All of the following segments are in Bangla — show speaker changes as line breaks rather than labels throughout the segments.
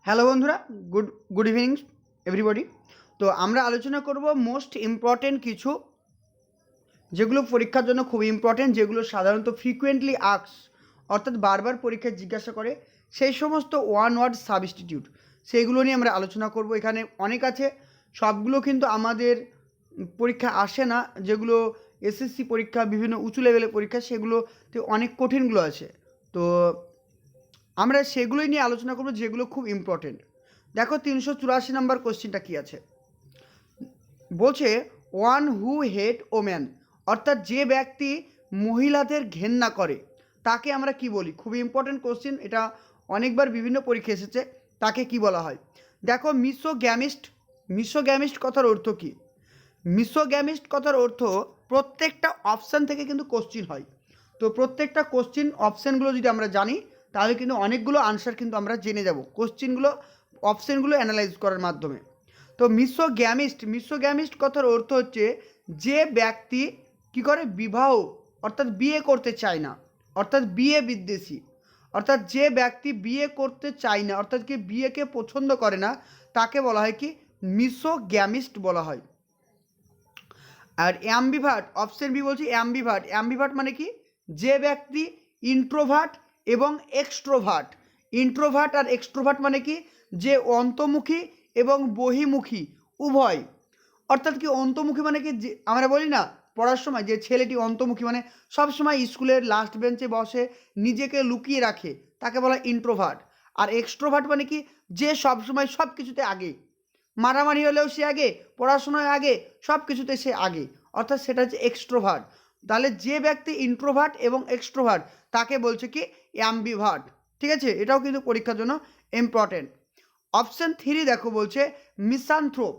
হ্যালো বন্ধুরা, গুড ইভিনিং এভরিবডি। তো আমরা আলোচনা করব মোস্ট ইম্পর্টেন্ট কিছু, যেগুলো পরীক্ষার জন্য খুব ইম্পর্টেন্ট, যেগুলো সাধারণত ফ্রিকুয়েন্টলি আক্স, অর্থাৎ বারবার পরীক্ষায় জিজ্ঞাসা করে সেই সমস্ত ওয়ান ওয়ার্ড সাবস্টিটিউট, সেইগুলো নিয়ে আমরা আলোচনা করব। এখানে অনেক আছে, সবগুলো কিন্তু আমাদের পরীক্ষা আসে না। যেগুলো এসএসসি পরীক্ষা, বিভিন্ন উঁচু লেভেলের পরীক্ষা, সেগুলোতে অনেক কঠিনগুলো আছে। তো আমরা সেগুলোই নিয়ে আলোচনা করবো, যেগুলো খুব ইম্পর্টেন্ট। দেখো 384 নম্বর কোশ্চেনটা কি আছে, বলছে ওয়ান হু হেট ওম্যান, অর্থাৎ যে ব্যক্তি মহিলাদের ঘেন্না করে তাকে আমরা কি বলি। খুবই ইম্পর্টেন্ট কোশ্চেন, এটা অনেকবার বিভিন্ন পরীক্ষা এসেছে। তাকে কি বলা হয়? দেখো মিসোগ্যামিস্ট কথার অর্থ কি? মিসোগ্যামিস্ট কথার অর্থ, প্রত্যেকটা অপশান থেকে কিন্তু কোশ্চিন হয়। তো প্রত্যেকটা কোশ্চিন অপশানগুলো যদি আমরা জানি, তাহলে কিন্তু অনেকগুলো আনসার কিন্তু আমরা জেনে যাব কোশ্চিনগুলো, অপশানগুলো অ্যানালাইজ করার মাধ্যমে। তো মিসোগ্যামিস্ট কথার অর্থ হচ্ছে যে ব্যক্তি কি করে, বিবাহ অর্থাৎ বিয়ে করতে চায় না, অর্থাৎ বিয়ে বিদ্বেষী, অর্থাৎ যে ব্যক্তি বিয়ে করতে চায় না, অর্থাৎ কি বিয়েকে পছন্দ করে না, তাকে বলা হয় কি মিসোগ্যামিস্ট বলা হয়। আর অ্যাম্বিভার্ট, অপশন বি বলছি অ্যাম্বিভার্ট মানে কি, যে ব্যক্তি ইন্ট্রোভার্ট এবং এক্সট্রোভার্ট। ইন্ট্রোভার্ট আর এক্সট্রোভার্ট মানে কি, যে অন্তর্মুখী এবং বহির্মুখী উভয়। অর্থাৎ কি অন্তর্মুখী মানে কি, যে আমরা বলি না পড়ার সময় যে ছেলেটি অন্তর্মুখী, মানে সবসময় স্কুলের লাস্ট বেঞ্চে বসে নিজেকে লুকিয়ে রাখে, তাকে বলা ইন্ট্রোভার্ট। আর এক্সট্রোভার্ট মানে কি, যে সবসময় সব কিছুতে আগে, মারামারি হলেও সে আগে, পড়াশোনায় আগে, সব কিছুতে সে আগে, অর্থাৎ সেটা হচ্ছে এক্সট্রোভার্ট। তাহলে যে ব্যক্তি ইন্ট্রোভার্ট এবং এক্সট্রোভার্ট তাকে বলছে কি অ্যাম্বিভার্ট। ঠিক আছে, এটাও কিন্তু পরীক্ষার জন্য ইম্পর্টেন্ট। অপশন 3 দেখো, বলছে মিসানথ্রোপ।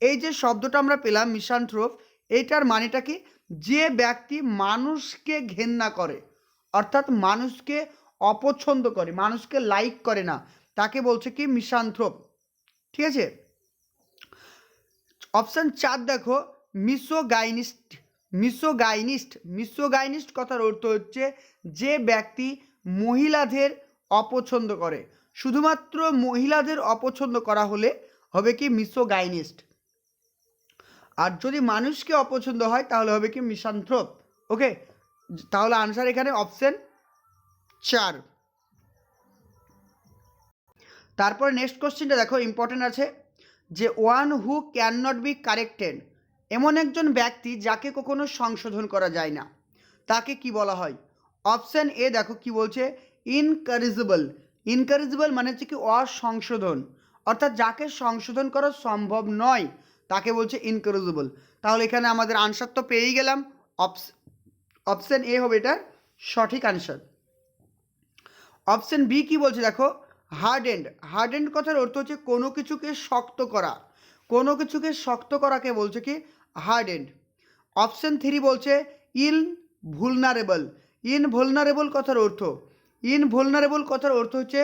এই যে শব্দটা আমরা পেলাম মিসানথ্রোপ, এইটার মানেটা কি, যে ব্যক্তি মানুষকে ঘেন্না করে, অর্থাৎ মানুষকে অপছন্দ করে, মানুষকে লাইক করে না, তাকে বলছে কি মিসানথ্রোপ। ঠিক আছে। অপশান 4 দেখো, মিসোগাইনিস্ট কথার অর্থ হচ্ছে যে ব্যক্তি মহিলাদের অপছন্দ করে, শুধুমাত্র মহিলাদের অপছন্দ করা হলে হবে কি মিসোগাইনিস্ট। আর যদি মানুষকে অপছন্দ হয় তাহলে হবে কি মিসানথ্রোপ। ওকে, তাহলে আনসার এখানে অপশন 4। তারপরে নেক্সট কোশ্চেনটা দেখো, ইম্পর্টেন্ট আছে, যে one who can not B corrected, এমন একজন ব্যক্তি যাকে কখনো সংশোধন করা যায় না, তাকে কি বলা হয়? অপশান এ দেখো কি বলছে, ইনকারেজিবল মানে হচ্ছে কি অসংশোধন, অর্থাৎ যাকে সংশোধন করা সম্ভব নয় তাকে বলছে ইনকারেজিবল। তাহলে এখানে আমাদের আনসার তো পেয়েই গেলাম, অপশান এ হবে এটার সঠিক আনসার। অপশান বি কি বলছে দেখো, হার্ডেন্ড কথার অর্থ হচ্ছে কোনো কিছুকে শক্ত করা, কোনো কিছুকে শক্ত করাকে বলছে কি হার্ডেন্ড। অপশান 3 বলছে ইনভুলনারেবল কথার অর্থ হচ্ছে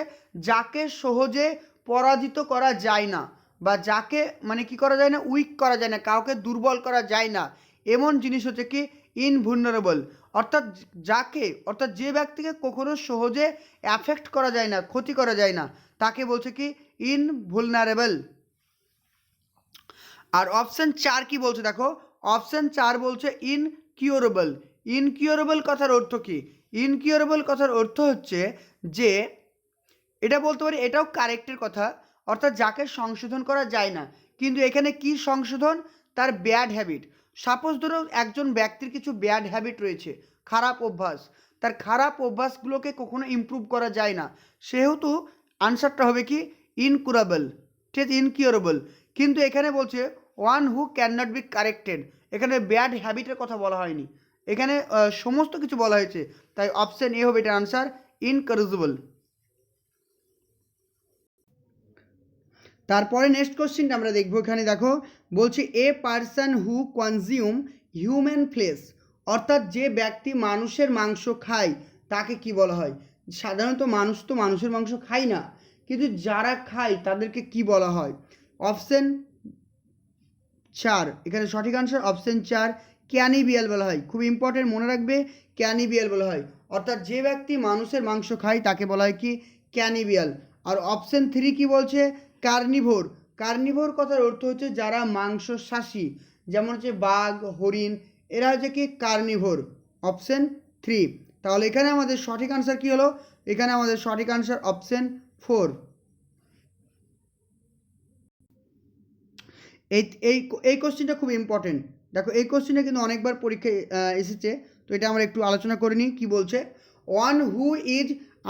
যাকে সহজে পরাজিত করা যায় না, বা যাকে মানে কি করা যায় না, উইক করা যায় না, কাউকে দুর্বল করা যায় না, এমন জিনিস হচ্ছে কি ইনভুলনারেবল। অর্থাৎ যে ব্যক্তিকে কখনো সহজে অ্যাফেক্ট করা যায় না, ক্ষতি করা যায় না, তাকে বলছে কি ইনভুলনারেবল। আর অপশান 4 কি বলছে দেখো, অপশান 4 বলছে ইনকিউরেবল কথার অর্থ কি? ইনকিউরেবল কথার অর্থ হচ্ছে যে, এটা বলতে পারি এটাও কারেক্টের কথা, অর্থাৎ যাকে সংশোধন করা যায় না। কিন্তু এখানে কি সংশোধন? তার ব্যাড হ্যাবিট। সাপোজ ধরো একজন ব্যক্তির কিছু ব্যাড হ্যাবিট রয়েছে, খারাপ অভ্যাস, তার খারাপ অভ্যাসগুলোকে কখনো ইমপ্রুভ করা যায় না, সেহেতু আনসারটা হবে কি ইনকিউরেবল, ঠিক আছে, ইনকিউরেবল। কিন্তু এখানে বলছে one who can not B corrected, এখানে ব্যাড হ্যাবিটের কথা বলা হয়নি, এখানে সমস্ত কিছু বলা হয়েছে, তাই অপশান এ হবে এটার আনসার ইনকারেজিবল। তারপরে নেক্সট কোশ্চেনটা আমরা দেখবো, এখানে দেখো বলছে a person who consume human flash, অর্থাৎ যে ব্যক্তি মানুষের মাংস খায় তাকে কি বলা হয়? সাধারণত মানুষ তো মানুষের মাংস খায় না, কিন্তু যারা খায় তাদেরকে কি বলা হয়? অপশন 4 এখানে সঠিক আনসার, অপশন 4 ক্যানিবিয়াল বলা হয়। খুব ইম্পর্টেন্ট, মনে রাখবে, ক্যানিবিয়াল বলা হয়, অর্থাৎ যে ব্যক্তি মানুষের মাংস খায় তাকে বলা হয় কি ক্যানিবিয়াল। আর অপশন 3 কি বলছে, কার্নিভোর। কার্নিভোর কথার অর্থ হচ্ছে যারা মাংসশাসী, যেমন হচ্ছে বাঘ, হরিণ, এরা হচ্ছে কি কার্নিভোর। অপশন 3। তাহলে এখানে আমাদের সঠিক আনসার কি হলো, এখানে আমাদের সঠিক আনসার অপশন 4। এই এই এই কোশ্চেনটা খুব ইম্পর্টেন্ট। দেখো এই কোশ্চেনটা কিন্তু অনেকবার পরীক্ষায় এসেছে, তো এটা আমরা একটু আলোচনা করে নিই। কী বলছে, one who is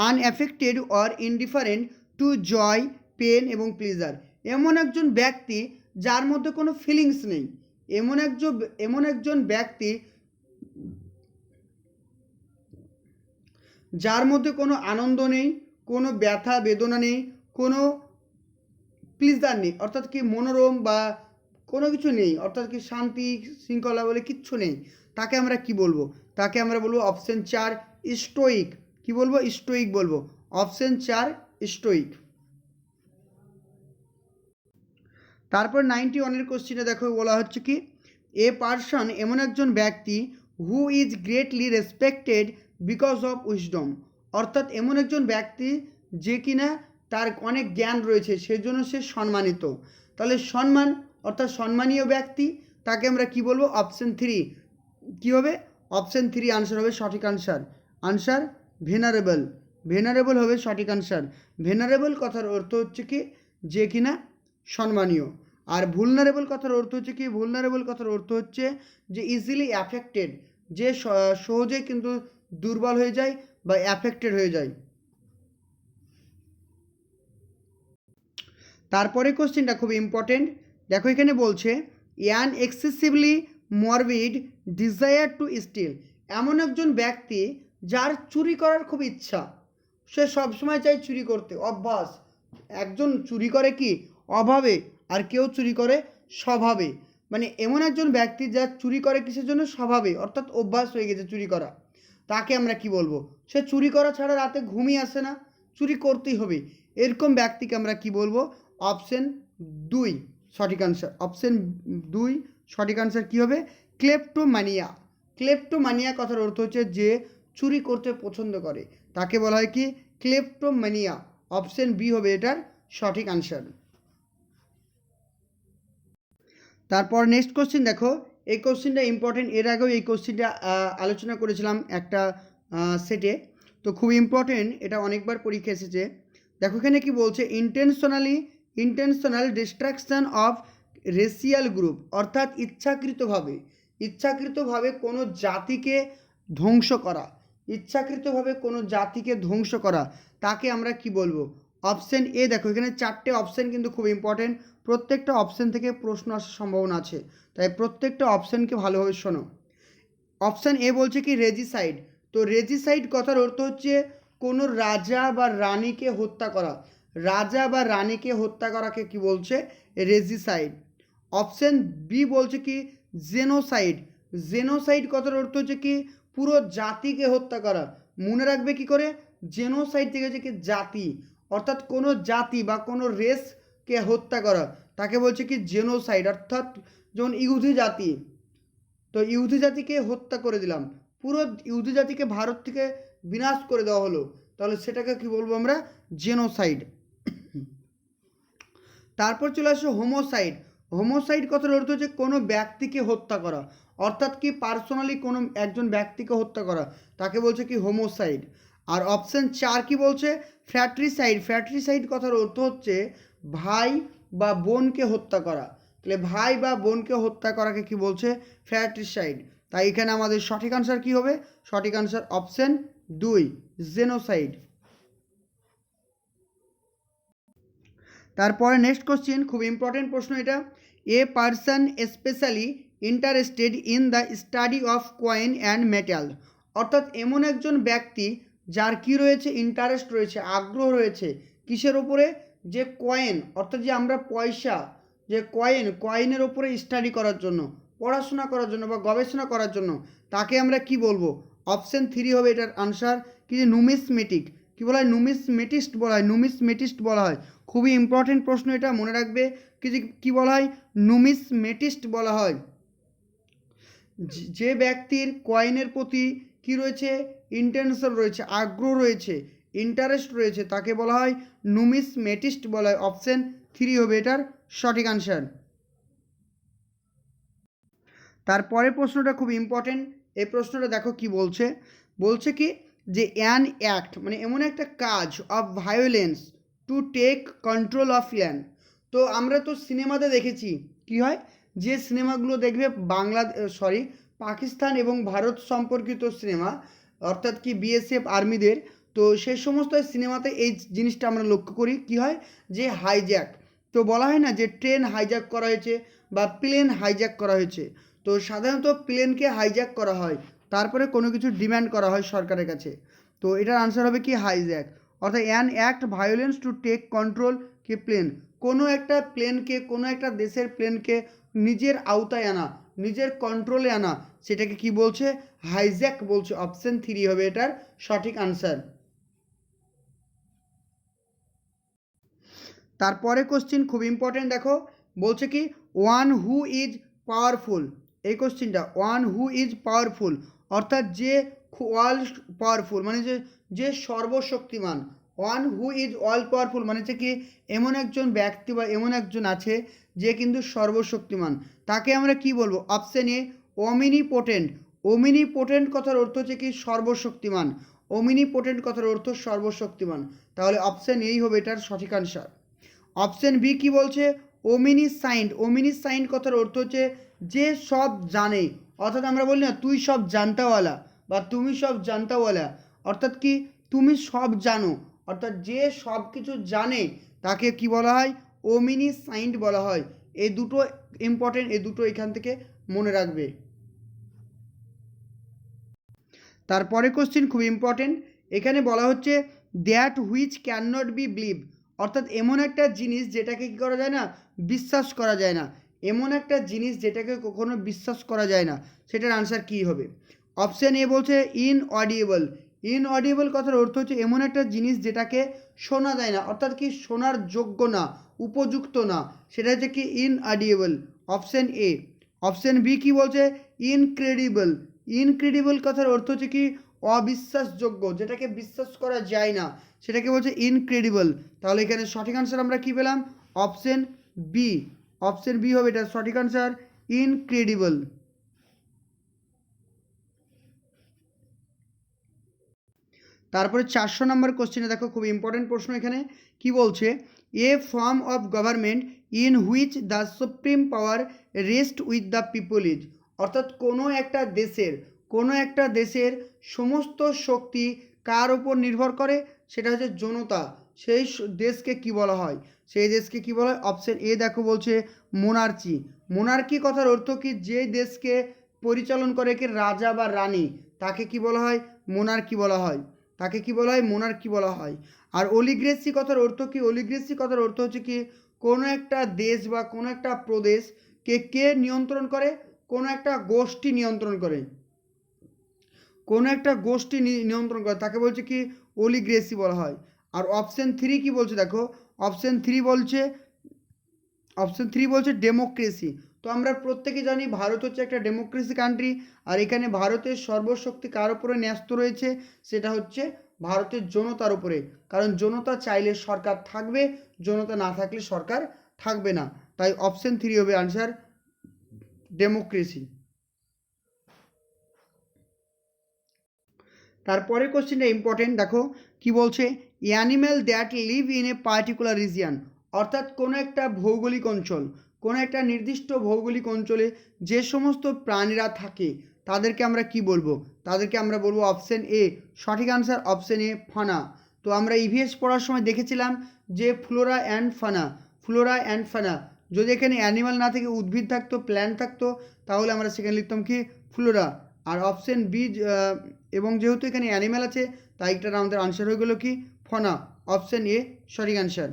unaffected or indifferent to joy, pain এবং প্লিজার। এমন একজন ব্যক্তি যার মধ্যে কোনো ফিলিংস নেই, এমন একজন ব্যক্তি যার মধ্যে কোনো আনন্দ নেই, কোনো ব্যথা বেদনা নেই, কোনো প্লিজার নেই, অর্থাৎ কি মনোরম বা কোনো কিছু নেই, অর্থাৎ কি শান্তি শৃঙ্খলা বলে কিচ্ছু নেই, তাকে আমরা কি বলবো, তাকে আমরা বলবো অপশন 4 স্টোইক। কি বলবো, স্টোইক বলবো। Option 4 Stoic. তারপর 91-এর কোশ্চেনে দেখো বলা হচ্ছে কি, এ পারসন এমন একজন ব্যক্তি who is greatly respected because of wisdom. অর্থাৎ এমন একজন ব্যক্তি যে কিনা তার অনেক জ্ঞান রয়েছে, সেজন্য সে সম্মানিত। তাহলে সম্মান অর্থাৎ সম্মানীয় ব্যক্তি, তাকে আমরা কি বলবো, অপশন 3। কি হবে, অপশন 3 আনসার হবে সঠিক আনসার। Answer venerable. ভেনারেবল হবে সঠিক আনসার। ভেনারেবল কথার অর্থ হচ্ছে কি, যে কিনা সম্মানীয়। আর ভুলনারেবল কথার অর্থ হচ্ছে কি, ভুলনারেবল কথার অর্থ হচ্ছে যে ইজিলি অ্যাফেক্টেড, যে সহজে কিন্তু দুর্বল হয়ে যায় বা অ্যাফেক্টেড হয়ে যায়। তারপরে কোশ্চেনটা খুব ইম্পর্টেন্ট। দেখো এখানে বলছে an excessively morbid desire to steal. এমন একজন ব্যক্তি যার চুরি করার খুব ইচ্ছা, সে সবসময় চায় চুরি করতে, অভ্যাস। একজন চুরি করে কি অভাবে, আর কেউ চুরি করে স্বভাবে। মানে এমন একজন ব্যক্তি যা চুরি করে কিসের জন্য, স্বভাবে, অর্থাৎ অভ্যাস হয়ে গেছে চুরি করা, তাকে আমরা কি বলবো, সে চুরি করা ছাড়া রাতে ঘুমই আসে না, চুরি করতেই হবে, এরকম ব্যক্তিকে আমরা কি বলবো, অপশন 2 সঠিক আনসার। অপশন 2 সঠিক আনসার কি হবে, ক্লেপ্টোমানিয়া। ক্লেপ্টোমানিয়া কথার অর্থ হচ্ছে যে চুরি করতে পছন্দ করে, তাকে বলা হয় কি ক্লেপ্টোমানিয়া। অপশন বি হবে এটার সঠিক আনসার। তারপর নেক্সট কোশ্চেন দেখো, এই কোশ্চেনটা ইম্পর্টেন্ট। এর আগেও এই কোশ্চেনটা আলোচনা করেছিলাম একটা সেটে, তো খুব ইম্পর্টেন্ট, এটা অনেকবার পরীক্ষা এসেছে। দেখো এখানে কি বলছে, intentional destruction of racial group. অর্থাৎ ইচ্ছাকৃতভাবে কোনো জাতিকে ধ্বংস করা, ইচ্ছাকৃতভাবে কোনো জাতিকে ধ্বংস করা, তাকে আমরা কি বলবো। Option A. দেখো এখানে 4টে অপশন কিন্তু খুব ইম্পর্টেন্ট, প্রত্যেকটা অপশন থেকে প্রশ্ন আসার সম্ভাবনা আছে, তাই প্রত্যেকটা অপশনকে ভালোভাবে শোনো। অপশান এ বলছে কি রেজিসাইড। তো রেজিসাইড কথার অর্থ হচ্ছে কোনো রাজা বা রানীকে হত্যা করা, রাজা বা রানীকে হত্যা করাকে কি বলছে, রেজিসাইড। অপশান বি বলছে কি জেনোসাইড। জেনোসাইড কথার অর্থ হচ্ছে কি পুরো জাতিকে হত্যা করা। মনে রাখবে কি করে, জেনোসাইড থেকে হচ্ছে কি জাতি, অর্থাৎ কোনো জাতি বা কোনো রেসকে হত্যা করা, তাকে বলছে কি জেনোসাইড। অর্থাৎ যেমন ইহুদি জাতি, তো ইহুদি জাতিকে হত্যা করে দিলাম, পুরো ইহুদি জাতিকে ভারত থেকে বিনাশ করে দেওয়া হলো, তাহলে সেটাকে কি বলবো আমরা, জেনোসাইড। তারপর চলে আসে হোমোসাইড। হোমোসাইড কথার অর্থ হচ্ছে কোনো ব্যক্তিকে হত্যা করা, অর্থাৎ কি পার্সোনালি কোনো একজন ব্যক্তিকে হত্যা করা, তাকে বলছে কি হোমোসাইড। আর অপশন 4 কি বলছে, ফ্র্যাট্রিসাইড। ফ্র্যাট্রিসাইড কথার অর্থ হচ্ছে ভাই বা বোনকে হত্যা করা, তাহলে ভাই বা বোনকে হত্যা করাকে কি বলছে, ফ্র্যাট্রিসাইড। তাই এখানে আমাদের সঠিক আনসার কি হবে, সঠিক আনসার অপশন 2 জেনোসাইড। তারপরে নেক্সট কোশ্চেন, খুব ইম্পর্টেন্ট প্রশ্ন এটা। A person specially interested in the study of coin and metal. অর্থাৎ এমন একজন ব্যক্তি যার কি রয়েছে, ইন্টারেস্ট রয়েছে, আগ্রহ রয়েছে কিসের ওপরে, যে কয়েন, অর্থাৎ যে আমরা পয়সা, যে কয়েনের ওপরে স্টাডি করার জন্য, পড়াশোনা করার জন্য বা গবেষণা করার জন্য, তাকে আমরা কি বলবো, অপশন 3 হবে এটার আনসার কি, যে নুমিসমেটিক। কি বলা হয়, নুমিসমেটিস্ট বলা হয়, নুমিসমেটিস্ট বলা হয়। খুবই ইম্পর্টেন্ট প্রশ্ন এটা, মনে রাখবে কি বলা হয়, নুমিসমেটিস্ট বলা হয়। যে ব্যক্তির কয়েনের প্রতি কি রয়েছে, ইন্টেনশন রয়েছে, আগ্রহ রয়েছে, ইন্টারেস্ট রয়েছে তাকে বলা হয় নুমিসমেটিস্ট বলা হয়। অপশন 3 হবে এটার সঠিক আনসার। তারপরের প্রশ্নটা খুব ইম্পর্টেন্ট। এই প্রশ্নটা দেখো কি বলছে, বলছে কি যে অ্যান অ্যাক্ট মানে এমন একটা কাজ of violence to take control of land. তো আমরা তো সিনেমাতে দেখেছি কি হয়, যে সিনেমাগুলো দেখবে পাকিস্তান এবং ভারত সম্পর্কিত সিনেমা, অর্থাৎ কি বিএসএফ আর্মিদের, তো সেই সমস্ত সিনেমাতে এই জিনিসটা আমরা লক্ষ্য করি কি হয়, যে হাইজ্যাক, তো বলা হয় না যে ট্রেন হাইজ্যাক করা হয়েছে বা প্লেন হাইজ্যাক করা হয়েছে। তো সাধারণত প্লেনকে হাইজ্যাক করা হয়, তারপরে কোনো কিছু ডিম্যান্ড করা হয় সরকারের কাছে। তো এটার আনসার হবে কি হাইজ্যাক, অর্থাৎ an act violence to take control কি প্লেন, কোনো একটা প্লেনকে, কোনো একটা দেশের প্লেনকে নিজের আওতায় আনা, নিজের কন্ট্রোলে আনা, সেটাকে কি বলছে, হাইজ্যাক বলছে। অপশন 3 হবে এটার সঠিক আনসার। তারপরে কোশ্চিন খুব ইম্পর্টেন্ট, দেখো বলছে কি ওয়ান হু ইজ পাওয়ারফুল। এই কোশ্চিনটা ওয়ান হু ইজ পাওয়ারফুল অর্থাৎ যে অল পাওয়ারফুল মানে যে সর্বশক্তিমান। One who is all powerful মানে হচ্ছে কি এমন একজন ব্যক্তি বা এমন একজন আছে যে কিন্তু সর্বশক্তিমান, তাকে আমরা কি বলবো। Option A ওমিনিপোটেন্ট। ওমিনিপোটেন্ট কথার অর্থ হচ্ছে কি সর্বশক্তিমান। ওমিনিপোটেন্ট কথার অর্থ সর্বশক্তিমান, তাহলে অপশন এই হবে এটার সঠিক আনসার। অপশন বি কি বলছে, ওমিনিসাইন্ট। ওমিনিসাইন্ট কথার অর্থ হচ্ছে যে সব জানে, অর্থাৎ আমরা বলি না তুই সব জানতাওয়ালা বা তুমি সব জানতাওয়ালা, অর্থাৎ কি তুমি সব জানো, অর্থাৎ যে সব কিছু জানে তাকে কি বলা হয়, ওমিনিসাইন্ট বলা হয়। এই দুটো ইম্পর্টেন্ট, এই দুটো এখান থেকে মনে রাখবে। তারপরে কোশ্চিন খুব ইম্পর্টেন্ট, এখানে বলা হচ্ছে that which can not be believe, অর্থাৎ এমন একটা জিনিস যেটাকে কী করা যায় না, বিশ্বাস করা যায় না। এমন একটা জিনিস যেটাকে কখনো বিশ্বাস করা যায় না, সেটার আনসার কী হবে। অপশান এ বলছে ইনঅডিয়েবল। ইনঅডিয়েবল কথার অর্থ হচ্ছে এমন একটা জিনিস যেটাকে শোনা যায় না, অর্থাৎ কি শোনার যোগ্য না, উপযুক্ত না, সেটা হচ্ছে কি inaudible. Option A. Option B কি বলছে ইনক্রেডিবল। ইনক্রেডিবল কথার অর্থ হচ্ছে কি অবিশ্বাসযোগ্য, যেটাকে বিশ্বাস করা যায় না, সেটাকে বলছে ইনক্রেডিবল। তাহলে এখানে সঠিক আনসার আমরা কি পেলাম, অপশন বি। অপশন বি হবে এটা সঠিক আনসার, ইনক্রেডিবল। তারপরে 400 নম্বর কোশ্চেনে দেখো খুব ইম্পর্টেন্ট প্রশ্ন, এখানে কি বলছে a form of government in which the supreme power rest with the people is, অর্থাৎ কোনো একটা দেশের সমস্ত শক্তি কার ওপর নির্ভর করে, সেটা হচ্ছে জনতা। সেই দেশকে কি বলা হয়, সেই দেশকে কি বলা হয়। অপশন এ দেখো বলছে মোনার্চি। মোনার্কি কথার অর্থ কি যে দেশকে পরিচালন করে কি রাজা বা রানী, তাকে কি বলা হয়, মোনার্কি বলা হয়, তাকে কি বলা হয়, মোনার্কি বলা হয়। আর অলিগ্রেসি কথার অর্থ কি, অলিগ্রেসি কথার অর্থ হচ্ছে কি কোনো একটা দেশ বা কোনো একটা প্রদেশকে কে নিয়ন্ত্রণ করে, কোনো একটা গোষ্ঠী নিয়ন্ত্রণ করে, কোনো একটা গোষ্ঠী নিয়ন্ত্রণ করে, তাকে বলছে কি অলিগ্রেসি বলা হয়। আর অপশন 3 কি বলছে দেখো, অপশন 3 বলছে ডেমোক্রেসি। তো আমরা প্রত্যেকে জানি ভারত হচ্ছে একটা ডেমোক্রেসি কান্ট্রি, আর এখানে ভারতের সর্বশক্তি কার উপরে ন্যস্ত রয়েছে, সেটা হচ্ছে ভারতের জনতার উপরে। কারণ জনতা চাইলে সরকার থাকবে, জনতা না থাকলে সরকার থাকবে না। তাই অপশন 3 হবে আনসার, ডেমোক্রেসি। তারপরে কোশ্চেনটা ইম্পর্টেন্ট, দেখো কি বলছে animal that live in a particular region, অর্থাৎ কোনো একটা ভৌগোলিক অঞ্চল, কোনো একটা নির্দিষ্ট ভৌগোলিক অঞ্চলে যে সমস্ত প্রাণীরা থাকে তাদেরকে আমরা কি বলবো, তাদেরকে আমরা বলবো অপশন এ, সঠিক আনসার অপশন এ ফানা। তো আমরা ইভিএস পড়ার সময় দেখেছিলাম যে Flora and Fanaa, Flora and ফানা, যদি এখানে অ্যানিমাল না থেকে উদ্ভিদ থাকতো, প্ল্যান্ট থাকতো, তাহলে আমরা সেখানে লিখতাম কি ফ্লোরা। আর অপশন বি, এবং যেহেতু এখানে অ্যানিম্যাল আছে তাই এটার আমাদের আনসার হয়ে গেল কি ফনা। অপশন এ সঠিক আনসার।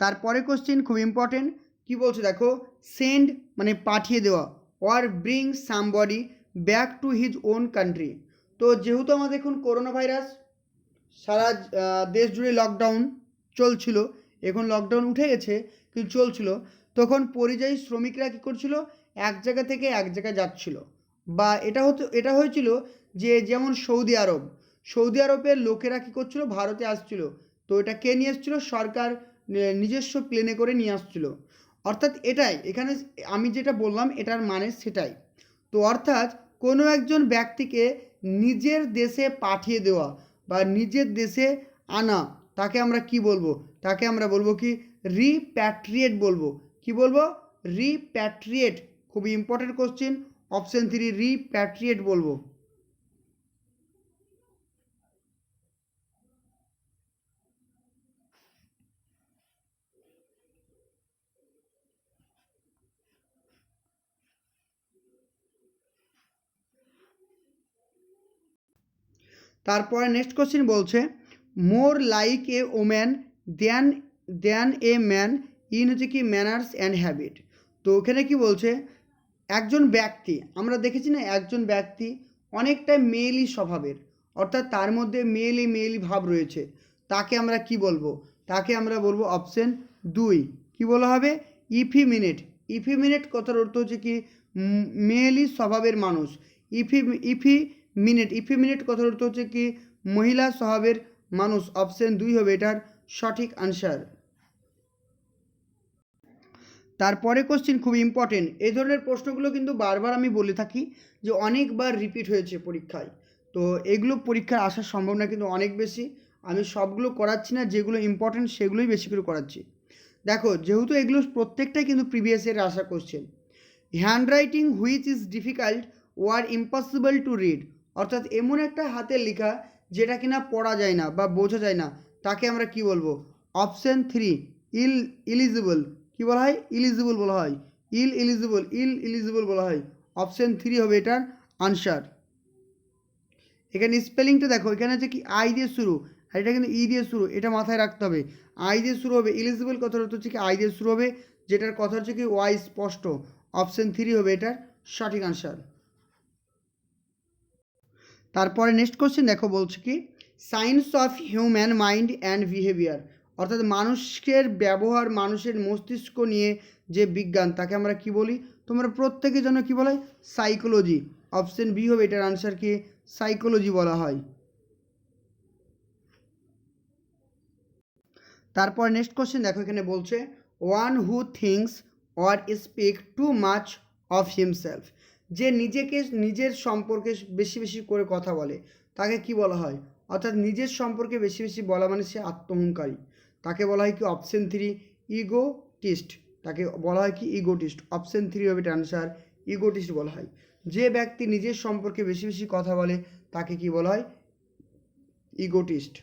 তারপরে কোশ্চেন খুব ইম্পর্টেন্ট, কি বলছে দেখো সেন্ড মানে পাঠিয়ে দেওয়া, or bring somebody back to his own country. তো যেহেতু আমাদের এখন করোনা ভাইরাস, সারা দেশ জুড়ে লকডাউন চলছিল, এখন লকডাউন উঠে গেছে কিন্তু চলছিল, তখন পরিযায়ী শ্রমিকরা কী করছিল, এক জায়গা থেকে এক জায়গায় যাচ্ছিল। বা এটা হয়েছিল যে যেমন সৌদি আরব, সৌদি আরবের লোকেরা কী করছিল, ভারতে আসছিল, তো এটা কে নিয়ে এসেছিল, সরকার নিজস্ব প্লেনে করে নিয়ে আসছিল। অর্থাৎ এটাই এখানে আমি যেটা বললাম এটার মানে সেটাই। তো অর্থাৎ কোনো একজন ব্যক্তিকে নিজের দেশে পাঠিয়ে দেওয়া বা নিজের দেশে আনা, তাকে আমরা কি বলবো, তাকে আমরা বলবো কি রিপ্যাট্রিয়েট বলবো। কি বলবো, রিপ্যাট্রিয়েট। খুবই ইম্পর্টেন্ট কোশ্চেন, অপশন 3 রিপ্যাট্রিয়েট বলবো। তারপরে নেক্সট কোশ্চেন বলছে more like a woman than than a man in হচ্ছে কি ম্যানার্স অ্যান্ড হ্যাবিট। তো ওখানে কি বলছে, একজন ব্যক্তি, আমরা দেখেছি না একজন ব্যক্তি অনেকটা মেয়েলি স্বভাবের, অর্থাৎ তার মধ্যে মেয়েলি ভাব রয়েছে, তাকে আমরা কি বলবো, তাকে আমরা বলবো অপশন 2 কি বলা হবে, ইফিমিনেট। ইফিমিনেট কথার অর্থ হচ্ছে কি মেয়েলি স্বভাবের মানুষ। ইফিমিনেট কথার অর্থ হচ্ছে কি মহিলা স্বভাবের মানুষ। অপশন 2 হবে এটার সঠিক আনসার। তারপরে কোশ্চিন খুব ইম্পর্টেন্ট, এই ধরনের প্রশ্নগুলো কিন্তু বারবার আমি বলে থাকি যে অনেকবার রিপিট হয়েছে পরীক্ষায়, তো এগুলো পরীক্ষায় আসার সম্ভাবনা কিন্তু অনেক বেশি। আমি সবগুলো করাচ্ছি না, যেগুলো ইম্পর্টেন্ট সেগুলোই বেশি করে করাচ্ছি। দেখো যেহেতু এগুলো প্রত্যেকটাই কিন্তু প্রিভিয়াস ইয়ারে আসা question. Handwriting which is difficult or impossible to read, অর্থাৎ এমন একটা হাতের লেখা যেটা কিনা পড়া যায় না বা বোঝা যায় না, তাকে আমরা কি বলবো, অপশন 3 ইলিজিবল। কি বলা হয়, ইলিজিবল বলা হয়, ইলিজিবল বলা হয়। অপশন 3 হবে এটার আনসার। এখানে স্পেলিংটা দেখো, এখানে হচ্ছে কি আই দিয়ে শুরু, আর এটা কিন্তু ই দিয়ে শুরু, এটা মাথায় রাখতে হবে। আই দিয়ে শুরু হবে, ইলিজিবল কথার অর্থ হচ্ছে কি আই দিয়ে শুরু হবে, যেটার কথা হচ্ছে কি ওয়াই স্পষ্ট। অপশন 3 হবে এটার সঠিক আনসার। তারপরে নেক্সট কোশ্চেন দেখো, বলছে কি science of human mind and behaviour, অর্থাৎ মানুষের ব্যবহার, মানুষের মস্তিষ্ক নিয়ে যে বিজ্ঞান, তাকে আমরা কি বলি, তোমরা প্রত্যেকের জন্য কি বলা হয়, সাইকোলজি। অপশন বি হবে এটার আনসার কি সাইকোলজি বলা হয়। তারপর নেক্সট কোশ্চেন দেখো, এখানে বলছে one who thinks or speak too much of himself, যে নিজেকে নিজের সম্পর্কে বেশি করে কথা বলে, তাকে কি বলা হয়, অর্থাৎ নিজের সম্পর্কে বেশি বলা মানে সে আত্মহংকারী, তাকে বলা হয় কি অপশন 3 ইগোটিস্ট। তাকে বলা হয় কি ইগোটিস্ট। অপশন 3 হবে এটা আনসার, ইগোটিস্ট বলা হয়। যে ব্যক্তি নিজের সম্পর্কে বেশি কথা বলে তাকে কি বলা হয়, ইগোটিস্ট।